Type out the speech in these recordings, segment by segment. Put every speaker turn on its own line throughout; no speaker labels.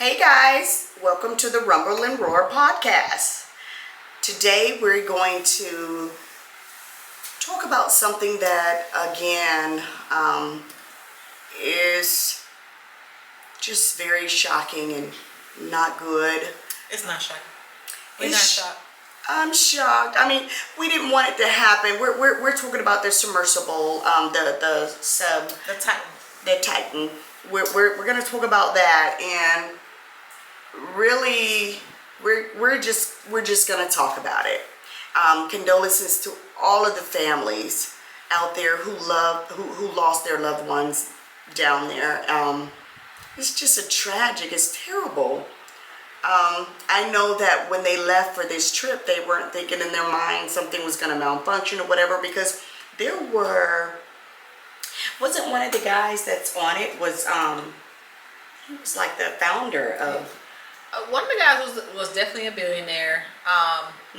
Hey guys, welcome to the Rumble and Roar podcast. Today we're going to talk about something that again is just very shocking and not good.
It's not shocking. We're not shocked.
I'm shocked. I mean, we didn't want it to happen. We're talking about the submersible, the
Titan.
The Titan. We're gonna talk about that, and really we're just gonna talk about it. Condolences to all of the families out there who lost their loved ones down there. It's just it's terrible. I know that when they left for this trip, they weren't thinking in their mind something was going to malfunction or whatever, because wasn't one of the guys that's on it was he was like the founder of.
One of the guys was definitely a billionaire.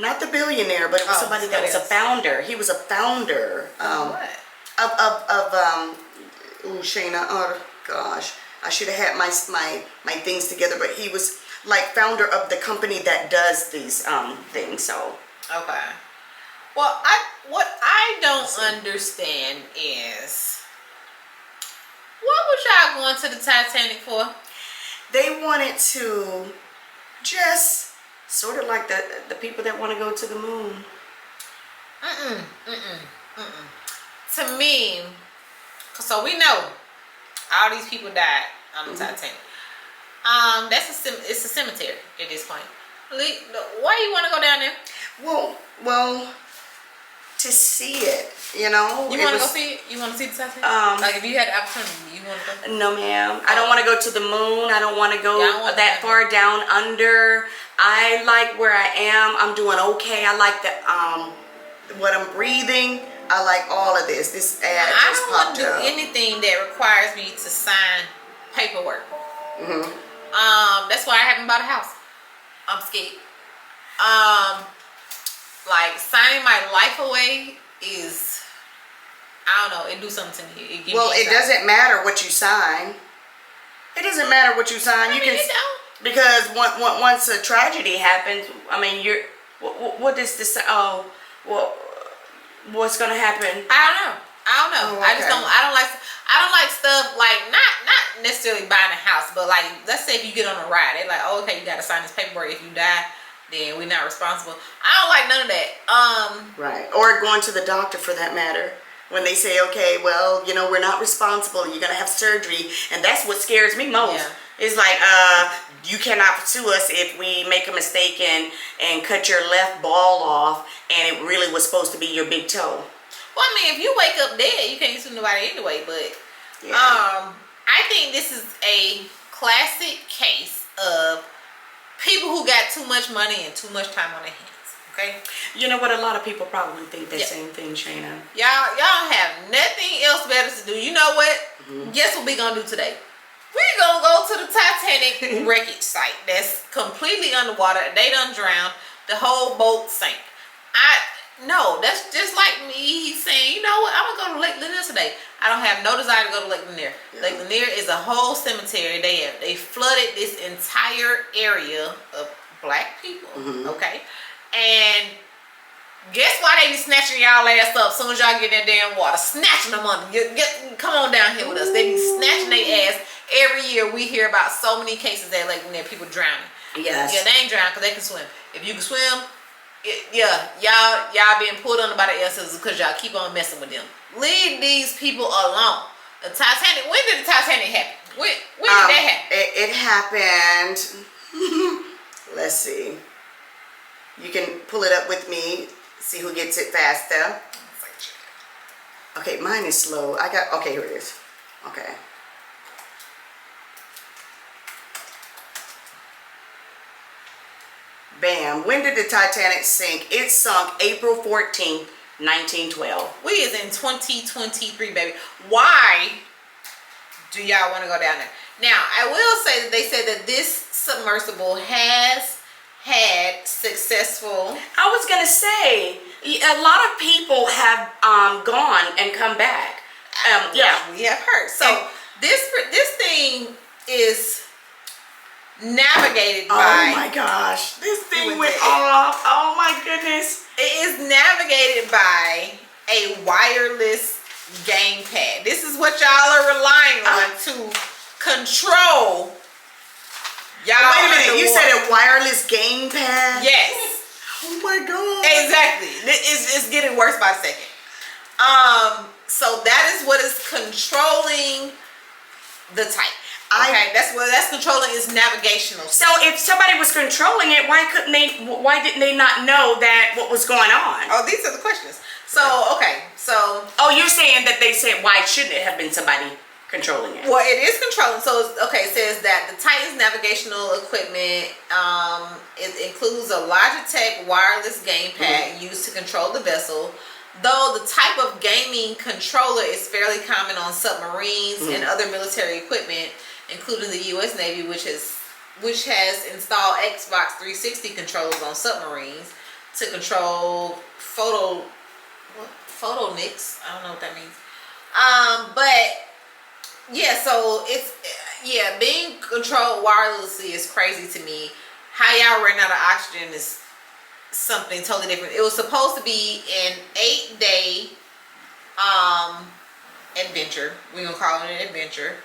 Not the billionaire, but it was somebody that was a founder. He was a founder.
What?
Shayna. Oh gosh, I should have had my things together, but he was like founder of the company that does these things. So
Okay. Well, what I don't understand is, what was y'all going to the Titanic for?
they wanted to just sort of like the people that want to go to the moon.
To me, so we know all these people died on the Titanic. It's a cemetery at this point. Why you want to go down there?
Well, to see it, you know.
You want to go see it? You want to see the Titanic? Like if you had the opportunity, you want to go?
No, ma'am. I don't want to go to the moon. I don't want to go that far down under. I like where I am. I'm doing okay. I like what I'm breathing. I like all of this. This ad just popped up. I don't want to do anything that requires me to sign paperwork.
That's why I haven't bought a house. I'm scared. Like signing my life away is, I don't know, it do something to me.
It doesn't matter what you sign. It doesn't matter what you sign. Because once a tragedy happens, I mean, what is this? Oh, well, what's gonna happen?
I don't know.
Oh, okay.
I don't like stuff like not necessarily buying a house, but like let's say if you get on a ride, they're like, oh, okay, you gotta sign this paperwork. If you die, then we're not responsible. I don't like none of that.
Right. Or going to the doctor for that matter. When they say, okay, well, you know, we're not responsible. You're gonna have surgery, and that's what scares me most. Yeah. It's like, you cannot sue us if we make a mistake and cut your left ball off, and it really was supposed to be your big toe.
Well, I mean, if you wake up dead, you can't sue nobody anyway. But
yeah.
I think this is a classic case of people who got too much money and too much time on their hands. Okay.
You know what? A lot of people probably think that same thing, Shayna.
Y'all have nothing else better to do. You know what? Guess what we gonna do today? We're gonna go to the Titanic wreckage site that's completely underwater. They done drowned. The whole boat sank. No, that's just like me saying, you know what? I'm gonna go to Lake Lanier today. I don't have no desire to go to Lake Lanier. Yeah. Lake Lanier is a whole cemetery. They flooded this entire area of black people. Okay. And guess why they be snatching y'all ass up as soon as y'all get in that damn water? Snatching them under. Come on down here with us. They be snatching their ass. Every year we hear about so many cases that like when there people drowning.
Yes.
Yeah, they ain't drowning because they can swim. If you can swim, y'all being pulled under by the ancestors because y'all keep on messing with them. Leave these people alone. The Titanic. When did the Titanic happen? When did that happen?
It happened. Let's see. You can pull it up with me. See who gets it faster. Okay, mine is slow. Okay, here it is. Okay. Bam. When did the Titanic sink? It sunk April 14th, 1912.
We is in 2023, baby. Why do y'all want to go down there? Now, I will say that they said that this submersible has had successful.
I was gonna say a lot of people have gone and come back.
Yeah, we have heard. So this thing is navigated
Oh
by.
my gosh, this thing
With
went
it.
off. Oh my goodness.
It is navigated by a wireless gamepad. This is what y'all are relying on to control. Y'all
Wait a minute, you
underwater.
said a wireless gamepad?
Yes.
Oh my god.
Exactly. It's getting worse by the second. So that is what is controlling the type. Okay, that's controlling is navigational.
So if somebody was controlling it, why didn't they not know that what was going on?
Oh, these are the questions. So okay, so
Oh, you're saying that they said why shouldn't it have been somebody controlling it?
well, it is controlling. So okay, it says that the Titan's navigational equipment it includes a Logitech wireless gamepad used to control the vessel. Though the type of gaming controller is fairly common on submarines and other military equipment, including the U.S. Navy, which has installed Xbox 360 controllers on submarines to control photonics. I don't know what that means. But yeah, so it's being controlled wirelessly is crazy to me. How y'all running out of oxygen is something totally different. It was supposed to be an 8-day adventure. We're gonna call it an adventure.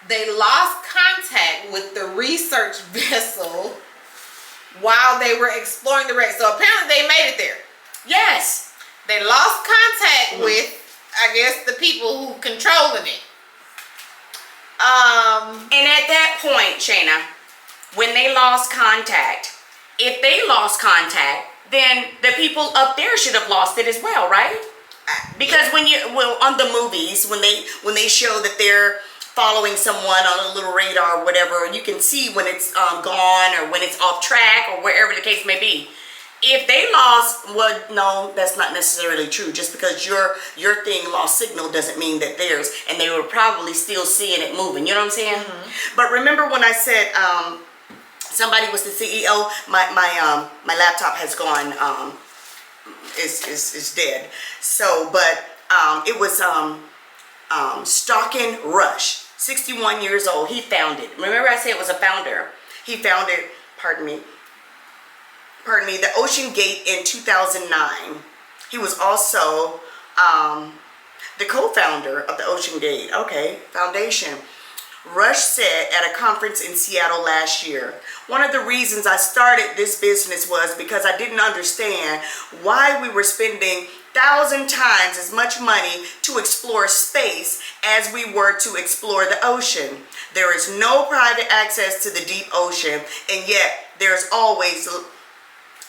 They lost contact with the research vessel while they were exploring the wreck. So apparently they made it there.
Yes.
They lost contact with, I guess, the people who controlling it.
And at that point, Shayna, when they lost contact, if they lost contact, then the people up there should have lost it as well, right? Because on the movies, when they show that they're following someone on a little radar or whatever, you can see when it's gone or when it's off track or wherever the case may be. If they lost, well, no, that's not necessarily true. Just because your thing lost signal doesn't mean that theirs, and they were probably still seeing it moving. You know what I'm saying?
Mm-hmm.
But remember when I said somebody was the CEO? My laptop has gone is dead. So, but it was Stockin Rush, 61 years old. He founded. Remember I said it was a founder. He founded. Pardon me, the Ocean Gate in 2009. He was also the co-founder of the Ocean Gate Foundation. Rush said at a conference in Seattle last year, one of the reasons I started this business was because I didn't understand why we were spending 1,000 times as much money to explore space as we were to explore the ocean. There is no private access to the deep ocean, and yet there's always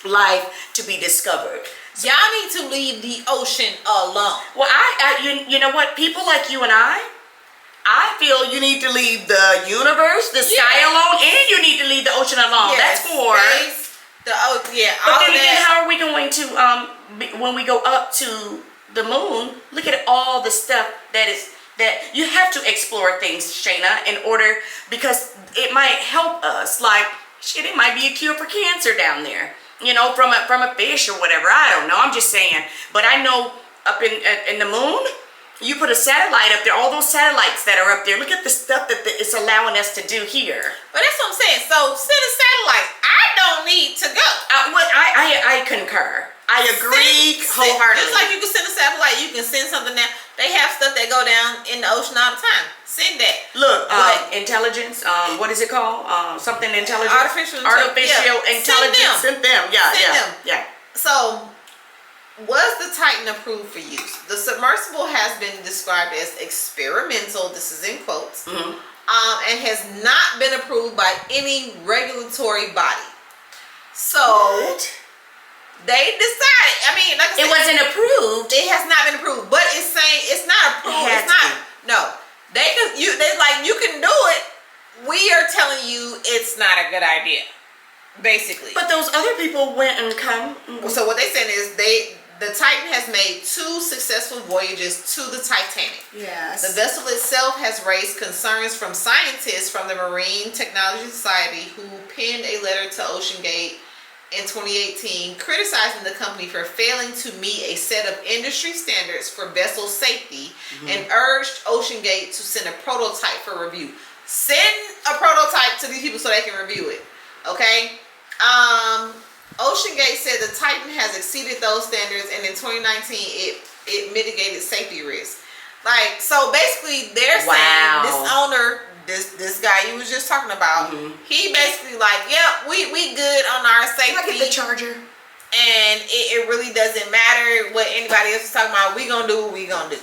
life to be discovered.
Y'all need to leave the ocean alone.
Well, you know what? People like you and I feel you need to leave the universe, the sky alone, and you need to leave the ocean alone. That's for
space,
But
all
then again,
that.
how are we going to when we go up to the moon? Look at all the stuff that you have to explore things, Shayna, in order, because it might help us. Like shit, it might be a cure for cancer down there. You know, from a fish or whatever. I don't know. I'm just saying. But I know up in the moon, you put a satellite up there. All those satellites that are up there. Look at the stuff that it's allowing us to do here.
But that's what I'm saying. So send a satellite. I don't need to go.
I concur. I agree wholeheartedly.
Just like you can send a satellite, you can send something down. They have stuff that go down in the ocean all the time. Send that.
Look, intelligence. What is it called? Something intelligence.
Artificial
intelligence. Send them. Yeah.
So, was the Titan approved for use? The submersible has been described as experimental. This is in quotes. And has not been approved by any regulatory body. So.
What?
They decided. I mean, like I said,
it wasn't approved.
It has not been approved, but it's saying it's not approved. It's not. No, they like you can do it. We are telling you it's not a good idea, basically.
But those other people went and come.
So what they said is the Titan has made 2 successful voyages to the Titanic.
Yes.
The vessel itself has raised concerns from scientists from the Marine Technology Society who penned a letter to Ocean Gate in 2018, criticizing the company for failing to meet a set of industry standards for vessel safety and urged Ocean Gate to send a prototype for review. Send a prototype to these people so they can review it. Okay. Ocean Gate said the Titan has exceeded those standards, and in 2019 it mitigated safety risks. Like, so basically they're saying this owner, this guy you was just talking about, he basically like, yep, we good on our safety.
Can I get the charger?
And it really doesn't matter what anybody else is talking about. We gonna do what we gonna do.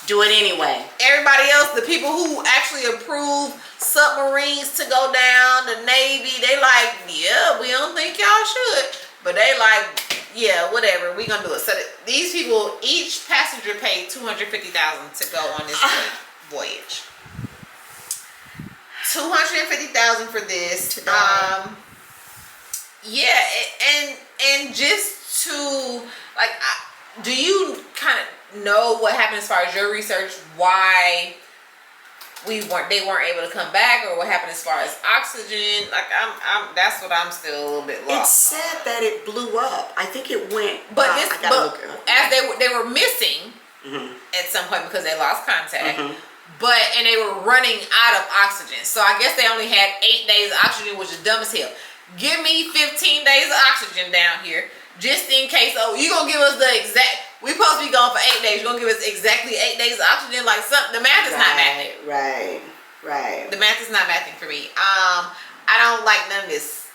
Do it anyway.
Everybody else, the people who actually approve submarines to go down, the Navy, they like, yeah, we don't think y'all should. But they like, yeah, whatever, we gonna do it. So these people, each passenger paid $250,000 to go on this voyage. $250,000 for this. Yeah, and just to like, do you kind of know what happened as far as your research? Why they weren't able to come back, or what happened as far as oxygen? Like, that's what I'm still a little bit lost.
It said that it blew up. I think it went.
But as they were missing at some point because they lost contact. And they were running out of oxygen. So I guess they only had 8 days of oxygen, which is dumb as hell. Give me 15 days of oxygen down here, just in case. Oh, you gonna give us the exact? We supposed to be gone for 8 days. You gonna give us exactly 8 days of oxygen? Like, the math is not mathing.
Right.
The math is not mathing for me. I don't like none of this.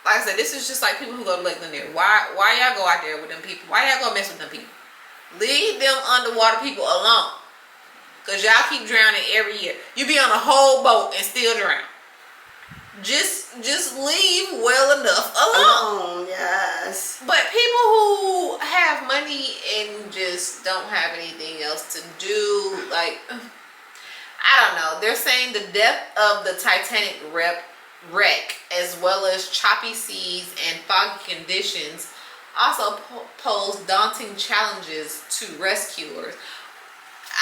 Like I said, this is just like people who go to Lake Lanier. Why y'all go out there with them people? Why y'all go mess with them people? Leave them underwater people alone. Cause y'all keep drowning every year. You be on a whole boat and still drown. Just leave well enough alone.
Yes.
But people who have money and just don't have anything else to do, like, I don't know. They're saying the depth of the Titanic wreck, as well as choppy seas and foggy conditions, also pose daunting challenges to rescuers.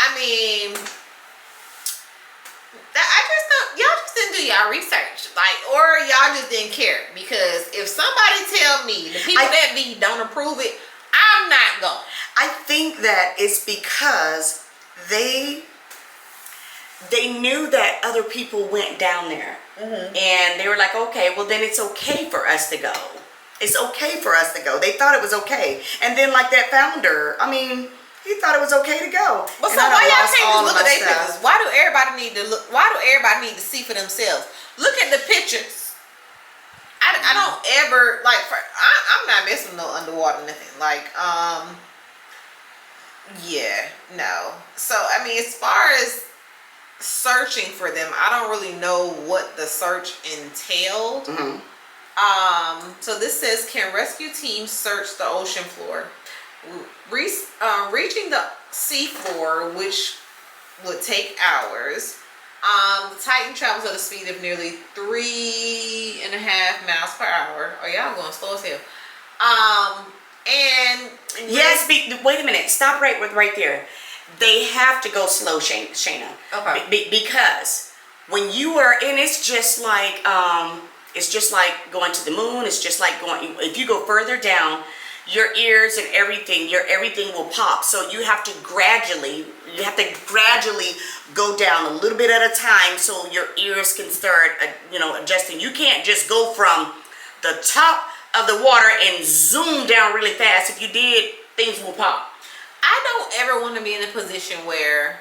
I mean, y'all just didn't do y'all research, like, or y'all just didn't care. Because if somebody tell me the people that be don't approve it, I'm not going.
I think that it's because they knew that other people went down there, and they were like, okay, well then it's okay for us to go. It's okay for us to go. They thought it was okay, and then like that founder, I mean, he thought it was okay to go.
But so why y'all can't just look at their pictures? Why do everybody need to look? Why do everybody need to see for themselves? Look at the pictures. I don't ever like. I'm not messing with no underwater nothing. Like, yeah, no. So I mean, as far as searching for them, I don't really know what the search entailed. So this says, can rescue teams search the ocean floor? Reaching the sea floor, which would take hours. The Titan travels at a speed of nearly 3.5 miles per hour. Oh, y'all going slow as hell. And
yes, wait a minute. Stop right there. They have to go slow, Shayna.
Okay.
Because when you are, and it's just like going to the moon. It's just like going. If you go further down, your ears and everything will pop. So you have to gradually go down a little bit at a time, so your ears can start, adjusting. You can't just go from the top of the water and zoom down really fast. If you did, things will pop.
I don't ever want to be in a position where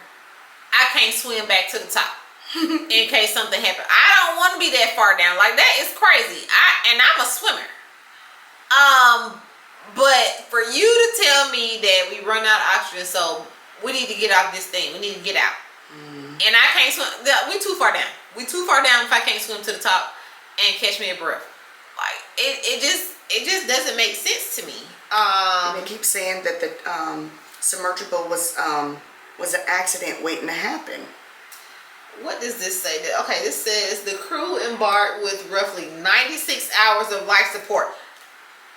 I can't swim back to the top in case something happens. I don't want to be that far down. Like, that is crazy. I'm a swimmer. But for you to tell me that we run out of oxygen, so we need to get off this thing. We need to get out. And I can't swim. We too far down. We too far down if I can't swim to the top and catch me a breath. Like, it just doesn't make sense to me.
And they keep saying that the submersible was an accident waiting to happen.
What does this say? Okay, this says the crew embarked with roughly 96 hours of life support.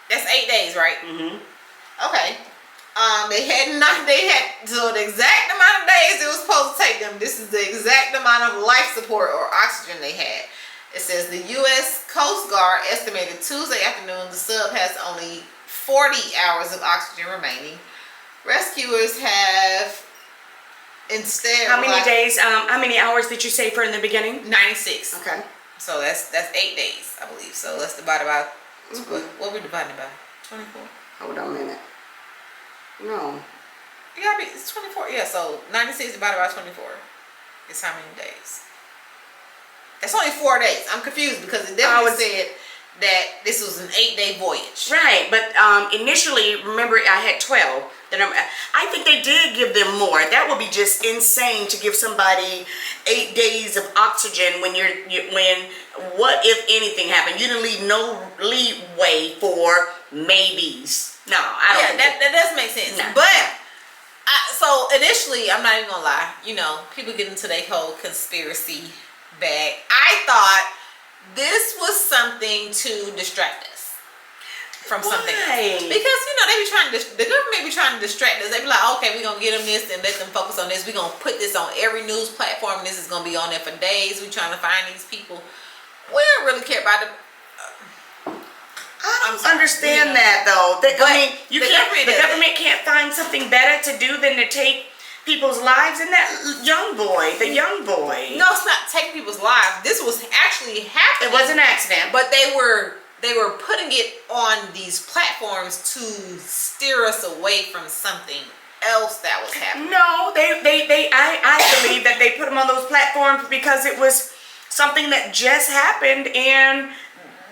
That's 8 days, right? Okay. They had so the exact amount of days it was supposed to take them. This is the exact amount of life support or oxygen they had. It says the U.S. Coast Guard estimated Tuesday afternoon the sub has only 40 hours of oxygen remaining. Rescuers have instead.
How many days? How many hours did you say for in the beginning?
96.
Okay.
So that's 8 days, I believe. So let's divide it by what we dividing by? 24.
Hold on a minute. No.
You gotta be. It's 24. Yeah. So 96 divided by 24 is how many days? That's only 4 days. I'm confused because it definitely said that this was an 8-day voyage.
Right, but initially, remember, I had 12. I think they did give them more. That would be just insane to give somebody 8 days of oxygen when when what if anything happened? You didn't leave no leeway for maybes. No, I don't.
Yeah, that does make sense.
No,
but
no.
so initially, I'm not even gonna lie. You know, people get into their whole conspiracy bag. I thought this was something to distract us from something else. Because they be trying to, the government be trying to distract us. They be like, okay, we're gonna get them this and let them focus on this. We're gonna put this on every news platform. This is gonna be on there for days. We're trying to find these people. We don't really care about them.
I don't understand that though. The
government can't find something better to do than to take people's lives. And that young boy,
No, it's not taking people's lives. This was actually happening.
It was an accident,
but they were putting it on these platforms to steer us away from something else that was happening.
No, I believe that they put them on those platforms because it was something that just happened and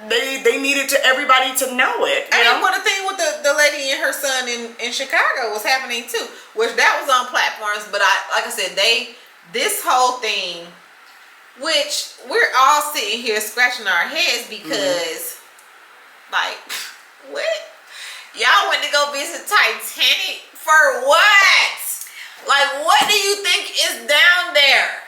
they needed everybody to know it.
I mean, well, the thing with the lady and her son in Chicago was happening too, which that was on platforms. But like I said, this whole thing, which we're all sitting here scratching our heads because, like, what? Y'all went to go visit Titanic for what? Like, what do you think is down there?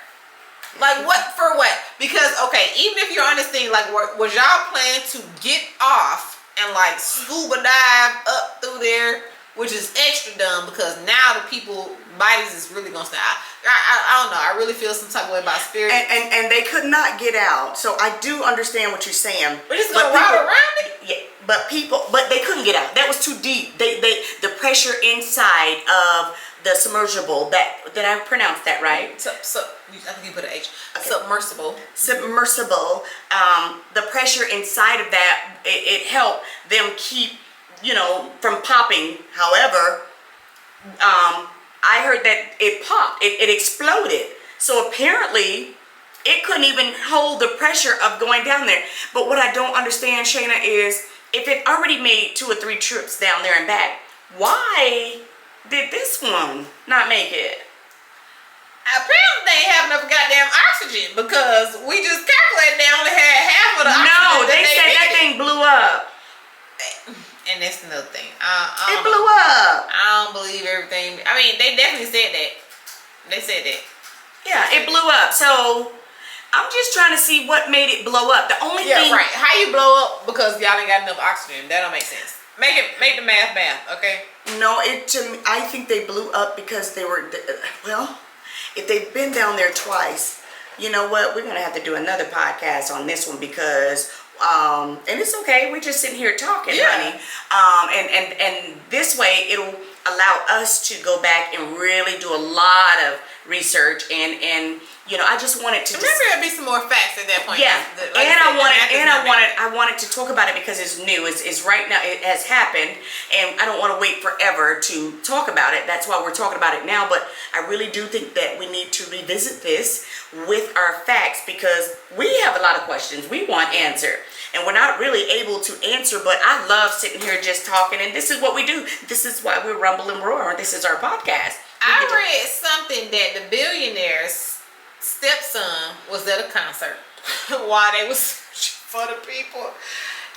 Like, what for what? Because, okay, even if you're on this thing, like, was y'all planning to get off and, like, scuba dive up through there, which is extra dumb because now the people, bodies is really going to stop. I don't know. I really feel some type of way about spirit.
And they could not get out. So I do understand what you're saying.
We're just going to ride around it?
Yeah, but they couldn't get out. That was too deep. The pressure inside of the submersible, did I pronounce that right?
So I think you put an H.
Okay.
Submersible.
Submersible. The pressure inside of that, it helped them keep, from popping. However, I heard that it popped. It exploded. So apparently, it couldn't even hold the pressure of going down there. But what I don't understand, Shayna, is if it already made 2 or 3 trips down there and back, why did this one not make it?
Apparently they ain't have enough goddamn oxygen because we just calculated they only had half of the oxygen.
No, they said that thing blew up.
And that's another thing.
It blew up.
I don't believe everything. I mean, they definitely said that. They said that.
Yeah, it blew up. So I'm just trying to see what made it blow up. The only thing,
right. How you blow up because y'all ain't got enough oxygen? That don't make sense. Make the math, okay?
No, I think they blew up because they were, well, if they've been down there twice, you know what? We're going to have to do another podcast on this one because, and it's okay. We're just sitting here talking, honey. And this way it'll allow us to go back and really do a lot of research and I just wanted to.
Remember, there'd be some more facts at that point.
Yeah, I wanted to talk about it because it's new. It's right now. It has happened, and I don't want to wait forever to talk about it. That's why we're talking about it now. But I really do think that we need to revisit this with our facts because we have a lot of questions we want answered, and we're not really able to answer. But I love sitting here just talking, and this is what we do. This is why we rumble and roar. This is our podcast.
I read something that the billionaire's stepson was at a concert while they was for the people.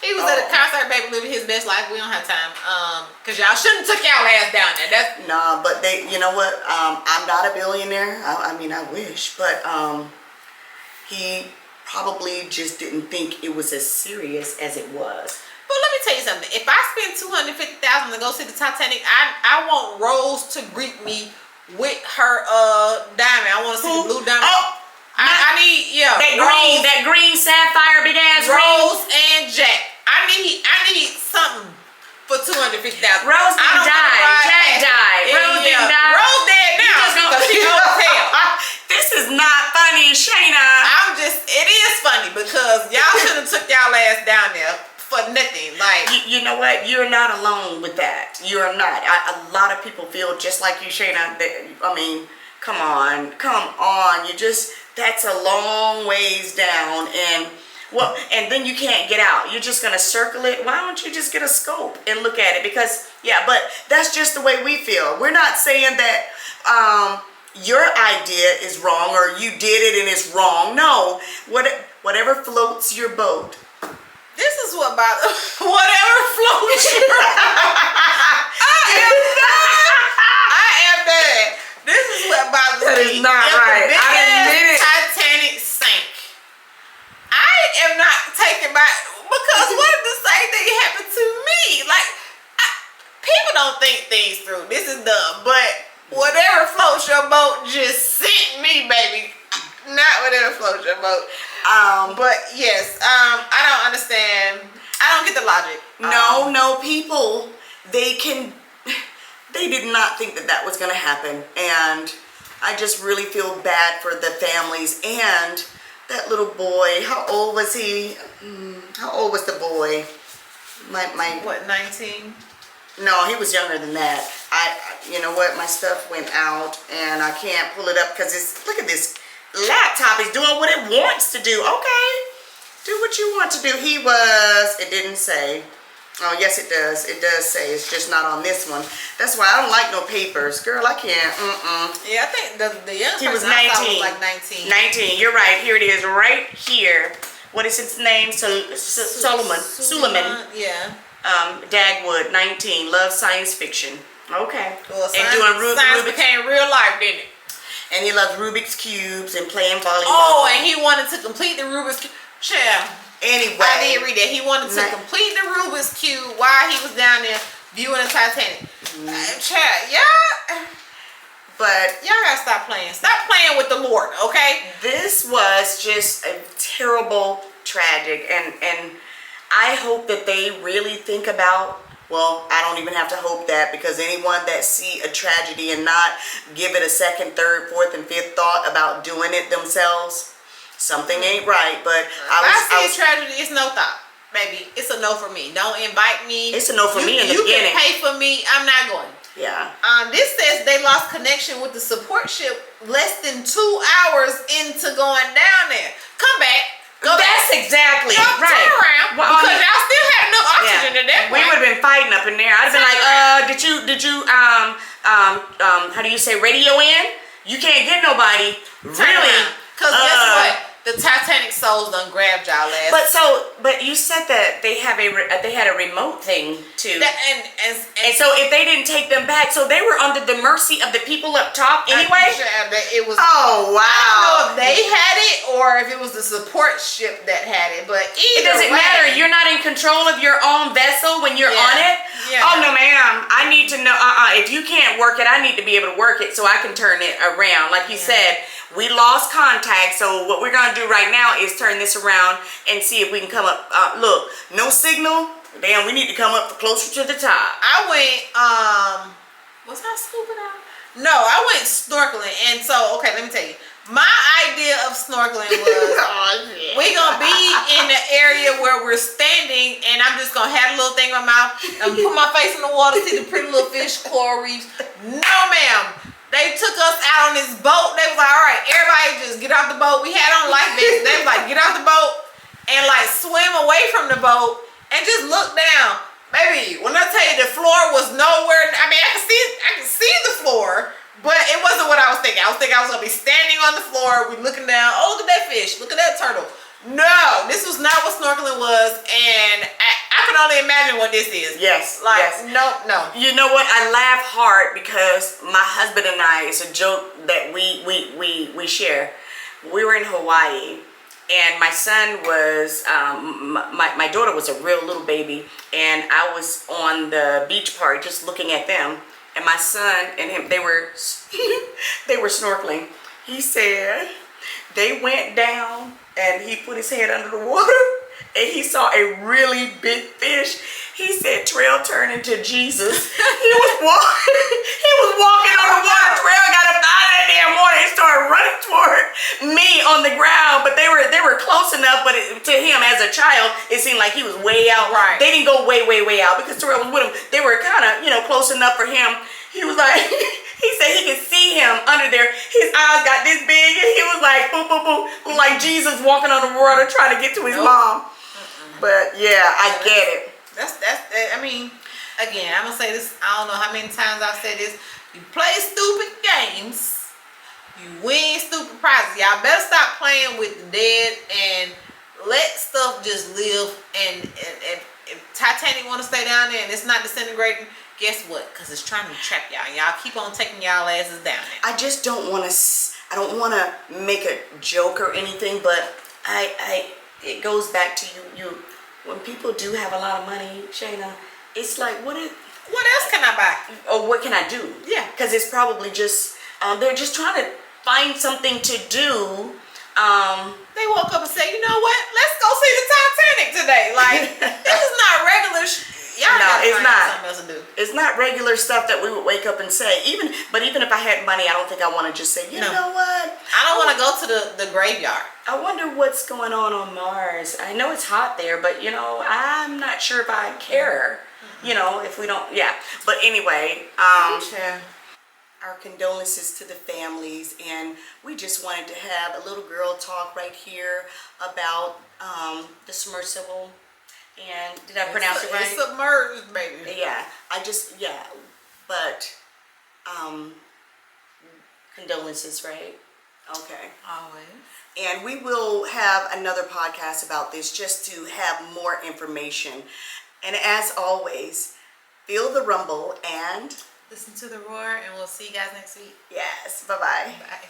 He was at a concert, baby, living his best life. We don't have time, cause y'all shouldn't took y'all ass down there. That's
nah, but they, you know what? I'm not a billionaire. I mean, I wish, but he probably just didn't think it was as serious as it was.
But let me tell you something. If I spend $250,000 to go see the Titanic, I want Rose to greet me with her diamond. I want to see the blue diamond.
Oh,
I need
that green sapphire big ass
Rose and Jack. I need something for $250,000.
Rose didn't die. Jack died. Rose didn't die.
Rose dead now because she overpaid.
know what? You're not alone with that. You're not. A lot of people feel just like you, Shayna. I mean, come on. That's a long ways down, and then you can't get out. You're just gonna circle it. Why don't you just get a scope and look at it? Because but that's just the way we feel. We're not saying that your idea is wrong or you did it and it's wrong. No, whatever floats your boat.
This is what bothers. Whatever floats your boat. I am that. This is what bothers me.
That is not right.
I
admit it.
Titanic sank. I am not taken back because what if the same thing happened to me? Like, people don't think things through. This is dumb, but whatever floats your boat just sent me, baby. Not whatever floats your boat. But yes, I don't understand. I don't get the logic.
No, people, they did not think that was going to happen. And I just really feel bad for the families and that little boy. How old was he? How old was the boy?
What, 19?
No, he was younger than that. You know what? My stuff went out and I can't pull it up because look at this laptop is doing what it wants to do. Okay, do what you want to do. It didn't say. Oh, yes, it does. It does say. It's just not on this one. That's why I don't like no papers. Girl, I can't.
Yeah, I think the young
He was
person I
19.
thought was like 19.
19. You're right. Here it is, right here. What is his name? Suleiman.
Yeah.
Dagwood, 19. Loves science fiction. Okay.
Well,
and doing
science
Rubik's.
became real life, didn't it?
And he loves Rubik's cubes and playing volleyball.
Oh, and he wanted to complete the Rubik's Cube. Child.
Anyway,
I did read that. He wanted to complete the Rubik's Cube while he was down there viewing the Titanic. Child,
but
y'all gotta stop playing. Stop playing with the Lord, okay?
this was just a terrible, tragic, and I hope that they really think about. Well, I don't even have to hope that, because anyone that see a tragedy and not give it a second, third, fourth, and fifth thought about doing it themselves, something ain't right. But
I see a tragedy, it's no thought, baby. It's a no for me. Don't invite me.
It's a no for me in the beginning.
You can pay for me. I'm not going.
Yeah.
This says they lost connection with the support ship less than 2 hours into going down there. Come back.
That's exactly
right. Turn around,
well,
because y'all still had enough oxygen at that point.
We would have been fighting up in there. I'd have been like, did you how do you say radio in? You can't get nobody. Really?
Because guess what? The Titanic souls done grabbed y'all ass.
But you said that they had a remote thing too. And so if they didn't take them back, so they were under the mercy of the people up top anyway.
It was.
Oh wow!
I don't know if they had it or if it was the support ship that had it, but
It doesn't matter. You're not in control of your own vessel when you're on it.
Yeah.
Oh no, ma'am. I need to know. If you can't work it, I need to be able to work it so I can turn it around. Like you said, we lost contact. So what we're gonna do right now is turn this around and see if we can come up. Look, no signal. Damn, we need to come up closer to the top.
I went. Was I scuba diving? No, I went snorkeling, and so okay, let me tell you. My idea of snorkeling was we gonna be in the area where we're standing, and I'm just gonna have a little thing in my mouth. I'm gonna put my face in the water, see the pretty little fish, coral reefs. No, ma'am. They took us out on this boat. They was like, all right, everybody just get off the boat. We had on life vests. They was like, get off the boat and like swim away from the boat and just look down. Baby, when I tell you the floor was nowhere, I mean, I could see the floor, but it wasn't what I was thinking. I was thinking I was gonna be standing on the floor, we looking down, oh, look at that fish, look at that turtle. No, this was not what snorkeling was, and I can only imagine what this is.
Yes.
Like,
yes.
no.
You know what? I laugh hard because my husband and I, it's a joke that we share. We were in Hawaii, and my son was, my daughter was a real little baby, and I was on the beach party just looking at them, and my son and him, they were snorkeling. He said they went down and he put his head under the water and he saw a really big fish. He said Trail turned into Jesus. He was walking on the water. Trail got up out of that damn water and started running toward me. on the ground, but they were close enough. But to him as a child, it seemed like he was way out.
Right.
They didn't go way out because Terrell was with him. They were kind of, close enough for him. He was like, he said he could see him under there. His eyes got this big, and he was like, boom, boom, boom, like Jesus walking on the water trying to get to his mom. But yeah, I get it.
That's. I mean, again, I'm gonna say this. I don't know how many times I've said this. You play stupid games, you win stupid prizes. Y'all better stop playing with the dead and let stuff just live. And if Titanic want to stay down there and it's not disintegrating, guess what? Because it's trying to trap y'all. And y'all keep on taking y'all asses down there.
I just don't want to. I don't want to make a joke or anything, but it goes back to you. When people do have a lot of money, Shayna, it's like, what
else can I buy?
Or what can I do?
Yeah.
Because it's probably just, they're just trying to find something to do.
They woke up and said, you know what? Let's go see the Titanic today. Like, this is not regular y'all
No,
gotta
it's
find
not.
something else to do.
It's not regular stuff that we would wake up and say. Even if I had money, I don't think I want to just say, you know what?
I don't want to go to the graveyard.
I wonder what's going on Mars. I know it's hot there, but I'm not sure if I care. If we don't, yeah. But anyway, our condolences to the families, and we just wanted to have a little girl talk right here about the submersible. And did I pronounce it right?
It's submerged, baby.
Yeah, but condolences, right? Okay.
Always.
And we will have another podcast about this just to have more information. And as always, feel the rumble and
listen to the roar, and we'll see you guys next week.
yes, bye-bye.
Bye.